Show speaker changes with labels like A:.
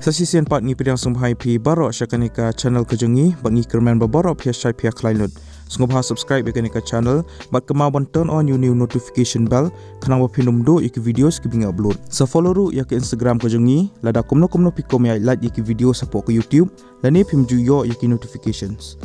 A: Tasisian part ngi pidang sumhai pi baro syakanika channel kejengi bangi kerman baboro pia syai pia klainud. Sungguh subscribe yakanika channel bat kemauan turn on new notification bell kanang bapinum do iki videos ki binga upload. Sa follow ru yak Instagram kejengi lada kumno pikom ya like iki video support ke YouTube lani pimju yo yaki notifications.